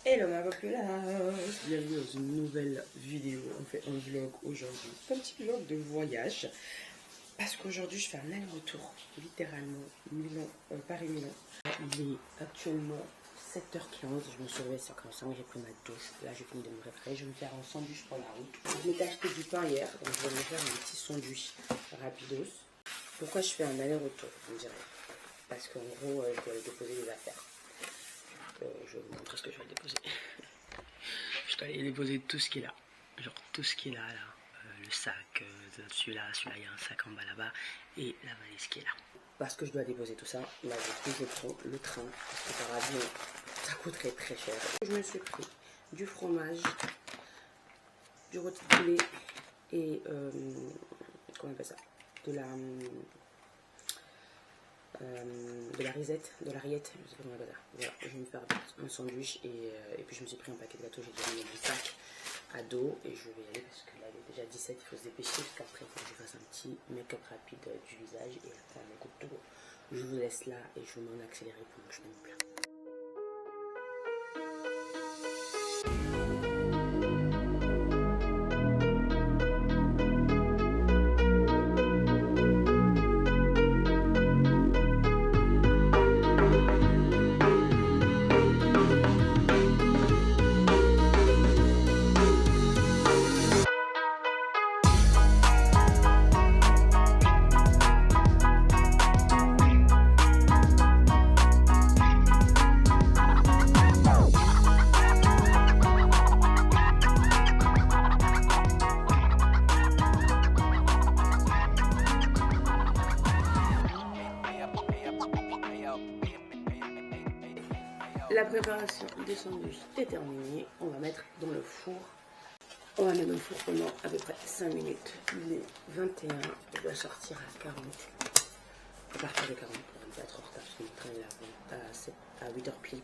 Hello ma populace, bienvenue dans une nouvelle vidéo. On fait un vlog aujourd'hui, un petit vlog de voyage. Parce qu'aujourd'hui je fais un aller-retour, littéralement, Paris-Milan. Il est actuellement 7h15, je me suis réveillée à 7h45, j'ai pris ma douche. Là j'ai fini de me réfléchir, je vais me faire un sandwich pour la route. Je m'étais acheté du pain hier, donc je vais me faire un petit sandwich rapidos. Pourquoi je fais un aller-retour, vous me direz? Parce qu'en gros, je dois aller déposer des affaires. Je vais vous montrer ce que je vais déposer. Je dois aller déposer tout ce qui est là. Genre tout ce qui est là. Le sac, celui-là, il y a un sac en bas là-bas. Et la valise qui est là. Parce que je dois déposer tout ça, là je prends le train. Parce que par avion, ça coûterait très cher. Je me suis pris du fromage, du rôti de poulet et comment on appelle ça, de la risette, de la rillette, je sais pas comment on appelle ça. Voilà, je vais me faire un sandwich et puis je me suis pris un paquet de gâteaux, j'ai déjà mis mon sac à dos et je vais y aller parce que là il est déjà 17, il faut se dépêcher parce qu'après il faut que je fasse un petit make-up rapide du visage et après un make-up tout. Je vous laisse là et je vous mets en accéléré pendant que je mets mon plat. La préparation des sandwichs est terminée. On va mettre dans le four. On va mettre dans le four pendant à peu près 5 minutes. Il est 21. Je dois sortir à 40. À partir de 40 pour ne pas être en retard. Parce que le train est à 8h pile.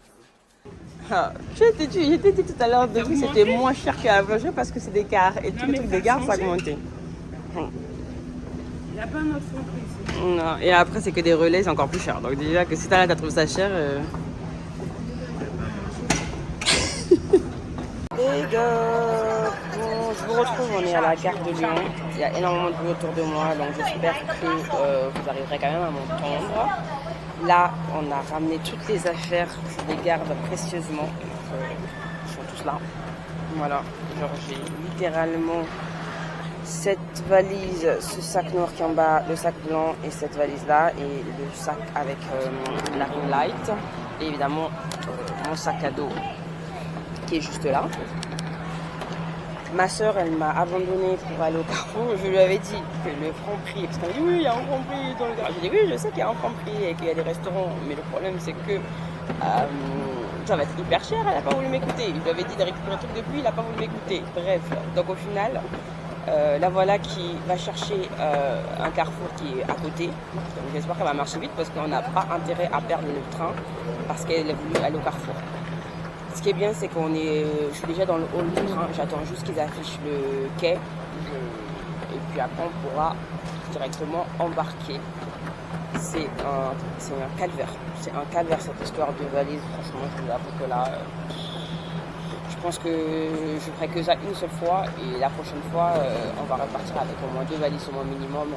Ah, je t'ai dit tout à l'heure que c'était moins cher qu'à Avengers parce que c'est des gares. Et tous les trucs des gares, ça a augmenté. Il n'y a pas un autre ici. Non, et après, c'est que des relais, c'est encore plus cher. Donc déjà que si t'as là, t'as trouvé ça cher. Les gars, bon, je vous retrouve, on est à la gare de Lyon. Il y a énormément de bruit autour de moi, donc j'espère que vous arriverez quand même à m'entendre. Là, on a ramené toutes les affaires, je les garde précieusement. Ils sont tous là. Voilà, genre j'ai littéralement cette valise, ce sac noir qui est en bas, le sac blanc et cette valise là, et le sac avec la ring light. Et évidemment, mon sac à dos qui est juste là. Ma soeur, elle m'a abandonnée pour aller au Carrefour. Je lui avais dit que le Franprix, parce qu'elle m'a dit oui, il y a un Franprix dans le Carrefour. J'ai dit oui, je sais qu'il y a un Franprix et qu'il y a des restaurants, mais le problème c'est que ça va être hyper cher. Elle n'a pas voulu m'écouter. Je lui avais dit de récupérer un truc depuis, il n'a pas voulu m'écouter. Bref, donc au final, la voilà qui va chercher un Carrefour qui est à côté. Donc j'espère qu'elle va marcher vite parce qu'on n'a pas intérêt à perdre le train parce qu'elle a voulu aller au Carrefour. Ce qui est bien, c'est je suis déjà dans le hall du train, j'attends juste qu'ils affichent le quai et puis après on pourra directement embarquer. C'est un calvaire, cette histoire de valise. Franchement, je vous avoue que là, je pense que je ferai que ça une seule fois et la prochaine fois, on va repartir avec au moins 2 valises au moins minimum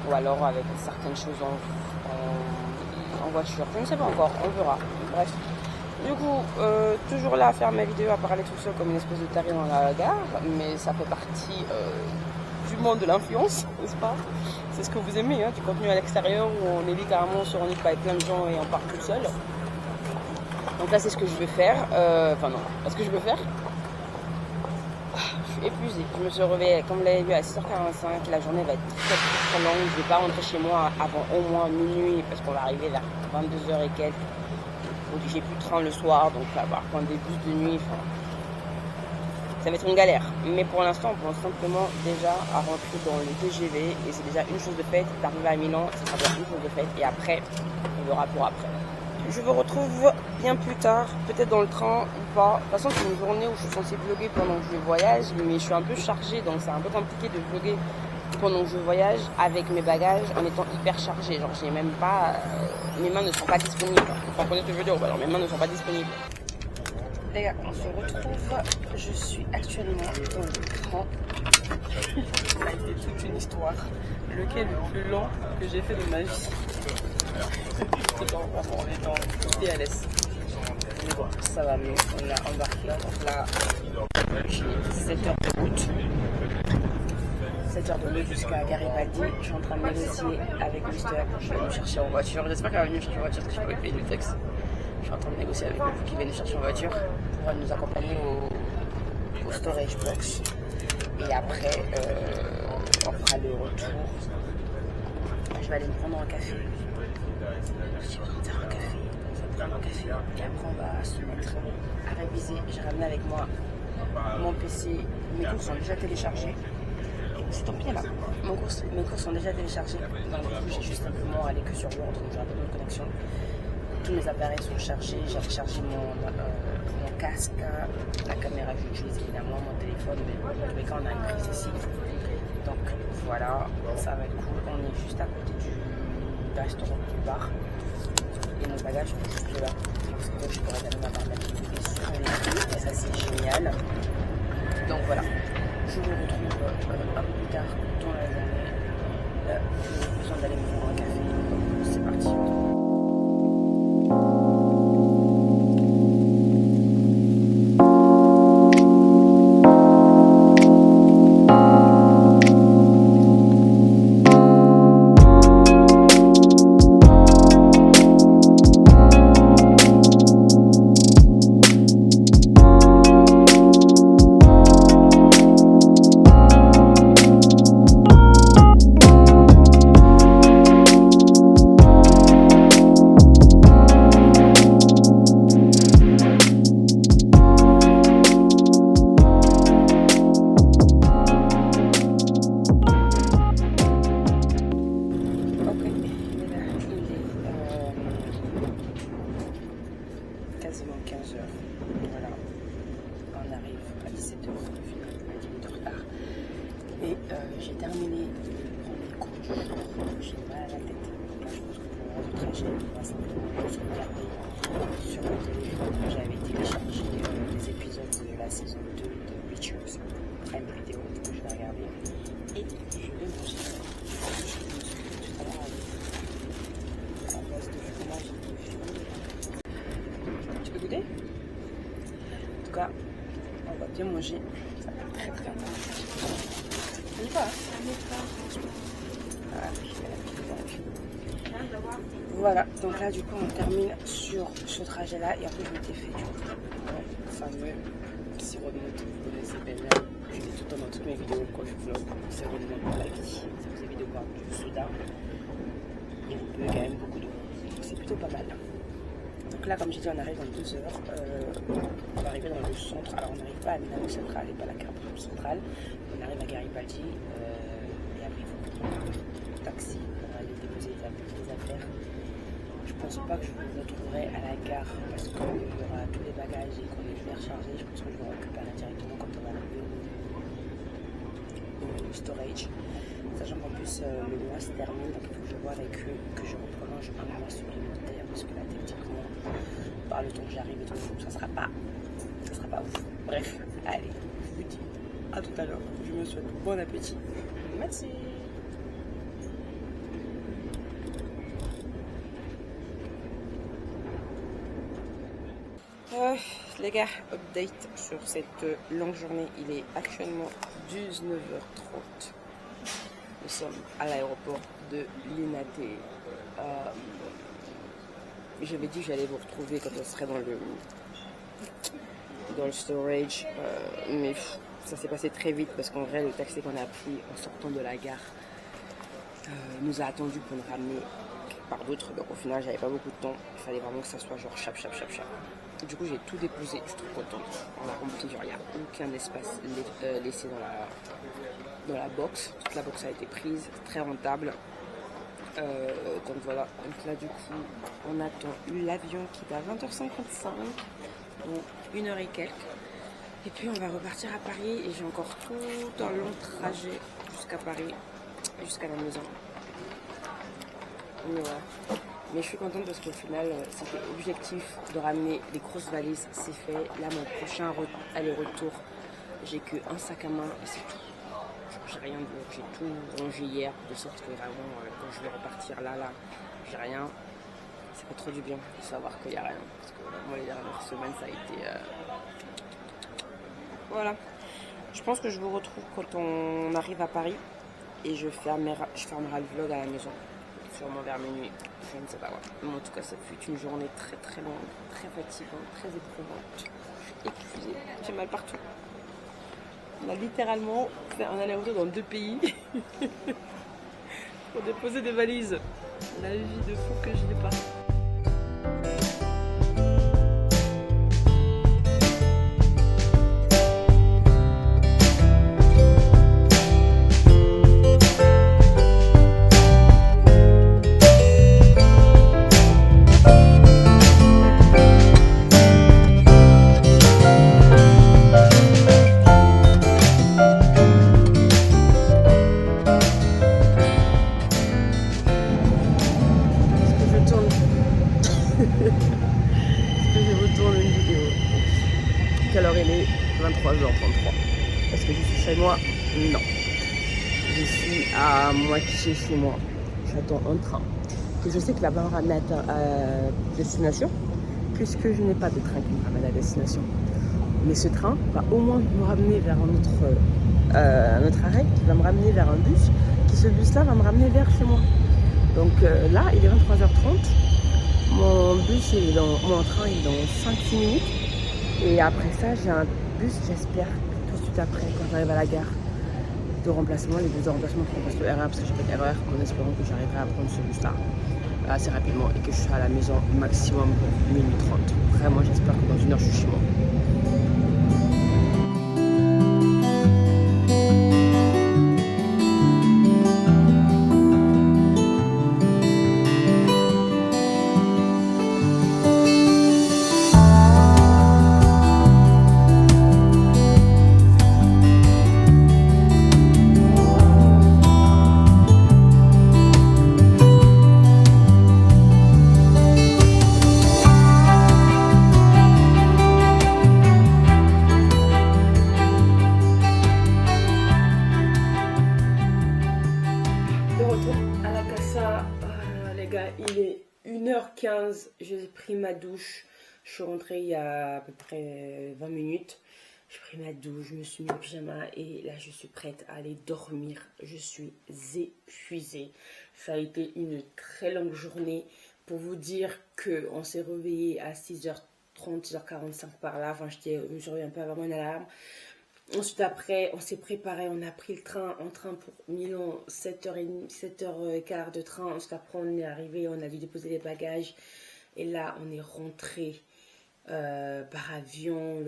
ou alors avec certaines choses en voiture. Je ne sais pas encore, on verra. Bref. Du coup, toujours là à faire ma vidéo, à parler tout seul comme une espèce de taré dans la gare, mais ça fait partie du monde de l'influence, n'est-ce pas? C'est ce que vous aimez, hein, du contenu à l'extérieur où on est littéralement surroundé par plein de gens et on part tout seul. Donc là, c'est ce que je vais faire. Enfin non, est-ce que je vais faire? Je suis épuisée. Je me suis réveillée, comme vous l'avez vu, à 6h45. La journée va être très longue. Je ne vais pas rentrer chez moi avant au moins minuit parce qu'on va arriver vers 22h et quelques. J'ai plus de train le soir, donc là, par contre des bus de nuit, ça va être une galère. Mais pour l'instant, on pense simplement déjà à rentrer dans le TGV et c'est déjà une chose de faite. D'arriver à Milan, c'est déjà une chose de faite et après, on verra pour après. Je vous retrouve bien plus tard, peut-être dans le train ou pas. De toute façon, c'est une journée où je suis censée vlogger pendant que je voyage, mais je suis un peu chargée, donc c'est un peu compliqué de vlogger pendant que je voyage avec mes bagages en étant hyper chargée. Genre, j'ai même pas. Mes mains ne sont pas disponibles. Vous comprenez ce que je veux dire? Alors, mes mains ne sont pas disponibles. Les gars, on se retrouve. Je suis actuellement dans le train. Ça a été toute une histoire. Lequel le plus lent que j'ai fait de ma vie. On est dans PLS. Mais bon, ça va mieux. On a embarqué. Donc là, j'ai 7 heures de route. 7 heures de route jusqu'à Garibaldi. Je suis en train de négocier avec Mister. Je vais nous chercher en voiture. J'espère qu'elle va venir chercher en voiture parce que je peux payer le texte. Je suis en train de négocier avec eux pour qu'ils viennent nous chercher en voiture pour nous accompagner au storage box. Et après, on fera le retour. Je vais aller me prendre un café. J'ai besoin de faire un café. Et après, on va se mettre à réviser. J'ai ramené avec moi mon PC. Mes cours sont déjà téléchargés. C'est tant pis là. Mes cours sont déjà téléchargés. Donc, du coup, j'ai juste simplement allé que sur Word. Donc, j'ai un peu de connexion. Tous mes appareils sont chargés. J'avais chargé mon casque, la caméra que j'utilise évidemment, mon téléphone, mais dans tous les cas on a une prise ici. Donc voilà, ça va être cool. On est juste à côté du restaurant du bar. Et nos bagages sont juste là. Parce que je pourrais garder ma barbe sur les pieds. Et ça c'est génial. Donc voilà. Je vous retrouve un peu plus tard dans la journée. J'ai besoin d'aller me prendre un café. Donc c'est parti. Quasiment 15 heures. Voilà. On arrive à 17 heures. On a 10 minutes de retard. Et j'ai terminé de prendre les cours du jour. J'ai mal à la tête. Donc là, je pense que pour le reste du trajet, on va simplement juste regarder sur le téléphone. J'avais téléchargé les épisodes de la saison 2 de Reacher sur Prime Video que je vais regarder. Et je vais manger. Tout à l'heure à base de fromage et de viande. Tu peux goûter? En tout cas, on va bien manger. Ça va être très très bon. On y va, voilà, donc là du coup on termine sur ce trajet là et après je m'étais fait du fameux sirop de menthe, vous connaissez bien, je l'ai tout le temps dans toutes mes vidéos quand je vlog, sirop de menthe pour la vie, vous avez de boire du soda et vous buvez quand même beaucoup d'eau, donc c'est plutôt pas mal. Donc là comme j'ai dit on arrive dans 2 heures, on va arriver dans le centre, alors on n'arrive pas à Milano Centrale et pas à la carte centrale, on arrive à Garibaldi et après il faut prendre un taxi pour aller déposer les affaires. Je pense pas que je vous retrouverai à la gare parce qu'il y aura tous les bagages et qu'on est bien rechargé. Je pense que je vais récupérer directement quand on va arriver au storage. Sachant qu'en plus le mois se termine, donc il faut que je vois avec eux que je reprolonge un mois supplémentaire parce que là techniquement par le temps que j'arrive et tout, ça sera pas ouf. Bref, allez, je vous dis à tout à l'heure. Je me souhaite bon appétit. Merci. Les gars, update sur cette longue journée. Il est actuellement 19h30. Nous sommes à l'aéroport de Linate. J'avais dit que j'allais vous retrouver quand on serait dans le storage, mais ça s'est passé très vite parce qu'en vrai le taxi qu'on a pris en sortant de la gare nous a attendu pour nous ramener quelque part d'autre. Donc au final j'avais pas beaucoup de temps, il fallait vraiment que ça soit genre chap. Du coup j'ai tout déposé, je suis trop contente. On a rempli, genre il n'y a aucun espace laissé dans la box. Toute la box a été prise, très rentable. Donc voilà, donc là du coup on attend l'avion qui est à 20h55, donc 1h et quelques. Et puis on va repartir à Paris et j'ai encore tout un long trajet jusqu'à Paris, jusqu'à la maison. Mais voilà. Mais je suis contente parce qu'au final, c'était objectif de ramener les grosses valises, c'est fait. Là, mon prochain aller-retour, j'ai qu'un sac à main et c'est tout. J'ai rien d'autre, j'ai tout rangé hier, de sorte que vraiment, quand je vais repartir là, j'ai rien. Ça fait trop du bien de savoir qu'il n'y a rien. Parce que moi, les dernières semaines, ça a été... Voilà. Je pense que je vous retrouve quand on arrive à Paris et je fermerai le vlog à la maison. Sûrement vers minuit, je ne sais pas. Mais en tout cas, ça fut une journée très très longue, très fatigante, très éprouvante. Je suis épuisée, j'ai mal partout. On a littéralement fait un aller-retour dans 2 pays pour déposer des valises. La vie de fou que je n'ai pas. Alors il est 23h33. Est-ce que je suis chez moi? Non. Je suis à moitié chez moi. J'attends un train. Que je sais qu'il va me ramener à destination. Puisque je n'ai pas de train qui me ramène à destination. Mais ce train va au moins me ramener vers un autre arrêt, qui va me ramener vers un bus. Qui ce bus-là va me ramener vers chez moi. Donc là, il est 23h30. Mon train est dans 5-6 minutes. Et après ça, j'ai un bus, j'espère, tout de suite après, quand j'arrive à la gare de remplacement, les bus de remplacement qui remplacent le RER, parce que j'ai pas de RER, en espérant que j'arriverai à prendre ce bus-là assez rapidement et que je serai à la maison maximum pour minuit 30. Vraiment, j'espère que dans 1 heure, je suis chez moi. Il est 1h15, j'ai pris ma douche, je suis rentrée il y a à peu près 20 minutes, j'ai pris ma douche, je me suis mis en pyjama et là je suis prête à aller dormir, je suis épuisée. Ça a été une très longue journée pour vous dire qu'on s'est réveillé à 6h30, 6h45 par là, enfin je me suis réveillée un peu avant mon alarme. Ensuite après, on s'est préparé, on a pris le train pour Milan, 7h30, 7h15 de train. Ensuite après, on est arrivé, on a dû déposer les bagages. Et là, on est rentré par avion.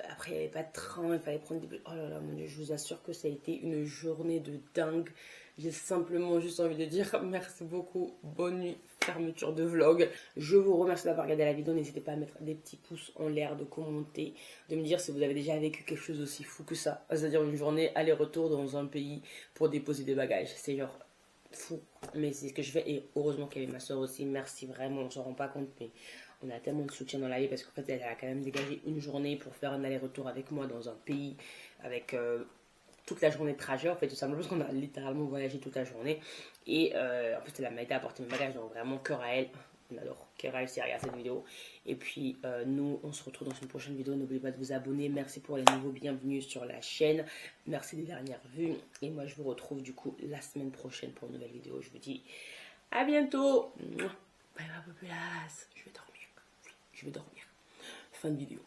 Après, il n'y avait pas de train, il fallait prendre des... Oh là là, mon Dieu, je vous assure que ça a été une journée de dingue. J'ai simplement juste envie de dire merci beaucoup, bonne nuit, fermeture de vlog. Je vous remercie d'avoir regardé la vidéo, n'hésitez pas à mettre des petits pouces en l'air, de commenter, de me dire si vous avez déjà vécu quelque chose aussi fou que ça. C'est-à-dire une journée aller-retour dans un pays pour déposer des bagages, c'est genre fou. Mais c'est ce que je fais et heureusement qu'il y avait ma soeur aussi, merci vraiment, on s'en rend pas compte mais... On a tellement de soutien dans la vie parce qu'en fait elle a quand même dégagé une journée pour faire un aller-retour avec moi dans un pays avec toute la journée de trajet en fait tout simplement parce qu'on a littéralement voyagé toute la journée et en fait elle m'a aidé à apporter mes bagages donc vraiment cœur à elle. On adore cœur à elle si elle regarde cette vidéo et puis nous on se retrouve dans une prochaine vidéo, n'oubliez pas de vous abonner, merci pour les nouveaux bienvenus sur la chaîne, merci des dernières vues et moi je vous retrouve du coup la semaine prochaine pour une nouvelle vidéo. Je vous dis à bientôt, bye bye populace, je vais dormir. Fin de vidéo.